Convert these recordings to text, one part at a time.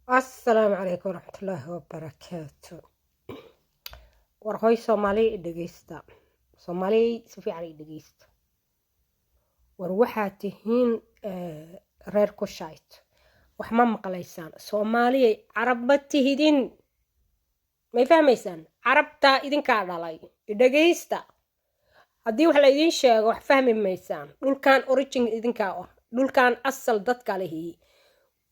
السلام عليكم ورحمة الله وبركاته. warhoy Soomaali dhageysta. Soomaali si fiican ay dhageysta. war waxaad tihiin reer ku shaayt wax ma maqlaysaan. Soomaali Carab ma tihidin, ma fahmaysaan? Carabta idinkaa dhalay dhageysta. haddii wax la idin sheego wax fahmi maysaan. dhulkan origin idinkaa ah, dhulkan asal dadka leeyahay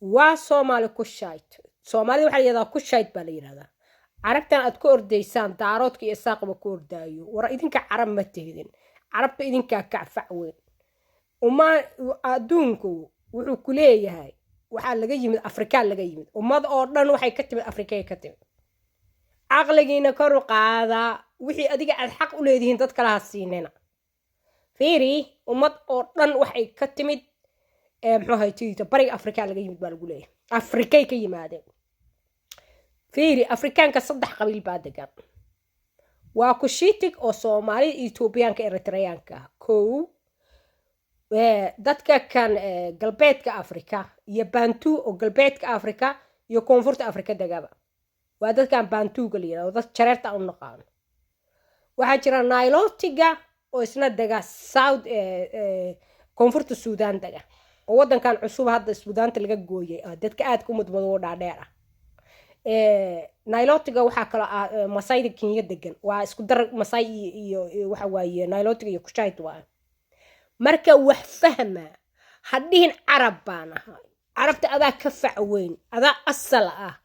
waa Soomaali ku shaayt. Soomaali waxa la yiraahdaa ku shaayt baa la yiraahdaa. carabtan aad ku ordaysaan daaroodka iyo saaqba ku ordaayo war idinka carab ma tihidin. carabta idinkaa kacfac weyn uma adduunku wuxuu ku leeyahay waxa laga yimid Afrika laga yimid ummad oo dhan waxay ka timid Afrika ka timid. aqligiina kor u qaada wixii adiga aad xaq u leedihiin dad kala siinayna. fiiri ummad oo dhan waxay ka timid muxuu haytiito bariga Afrika laga yimid baa lagu leeyahay. Afrikay ka yimaadeen. fiiri Afrikaanka saddex qabiil baa degan. waa Cushitic oo Soomaali, Ethiopiaanka, Eritreaanka. dadka kan galbeedka Afrika iyo Bantu oo galbeedka Afrika iyo koonfurta Afrika degaba. waa dadkan Bantuga la yiraahdo, dad jareerta u naqaan. waxaa jira Nilotiga oo isna dega South koonfurta Suudaan dega. oo wadankan cusub hadda Suudaanta laga gooyay dadka aad ku mudmado oo dhaadheer ah. Nilotiga waxaa kala Maasai Kenya degan. waa isku dar Maasai iyo waxa waaye Nilotiga iyo Kushite waa. marka wax fahma hadhiin Carab baan ahay. Carabta adaa ka fac weyn, adaa asal ah.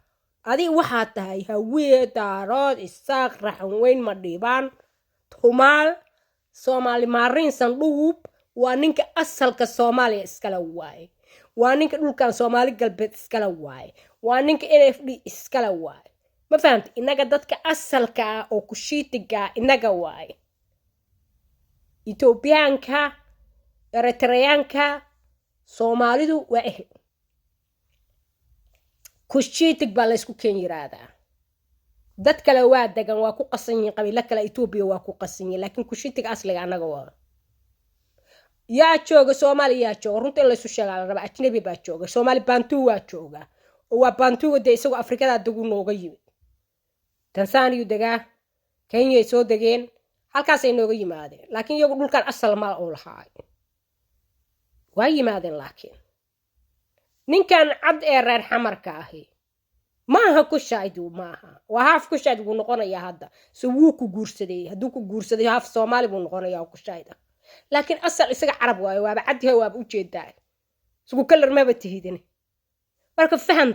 adi waxaa tahay hawiye daarood isaaq raxan weyn ma dhibaan tumaal Soomaali maarin sandhuub waa ninka asalka Soomaaliya iskala waay. waa ninka dhulkan Soomaali galbeed iskala waay. waa ninka NFD iskala waay. ma fahamti inaga dadka asalka ah oo Kushitiga inaga waay. Ethiopiaanka, Eritreaanka, Soomaalidu waa ehel. Kushitig baa la isku keen yiraahdaa. dad kale waa degan waa ku qasan yihiin qabiilo kale Ethiopia waa ku qasan yihiin laakiin Kushitig asliga anaga waa. yaa jooga Soomaaliya yaa jooga runtii la isu sheegaa la rabaa ajnabi baa jooga. Soomaali Bantu waa jooga. oo waa Bantu wada isagu Afrikada degu nooga yimid. Tansaaniya degaa, Kenya ay soo degeen, halkaas ay nooga yimaadeen. laakiin iyagu dhulkan asal ma u lahaa. waa yimaadeen laakiin ninkan cad ee reer xamarka ahi maaha ku shaydu maaha. waa haaf ku shayd buu noqonayaa hadda. wuu ku guursaday. hadduu ku guursaday haaf Soomaali buu noqonayaa ku shayda. laakiin asal isaga Carab waayo waaba cad yahay waaba u jeedaa. isku kalar ma ba tihidin. marka faham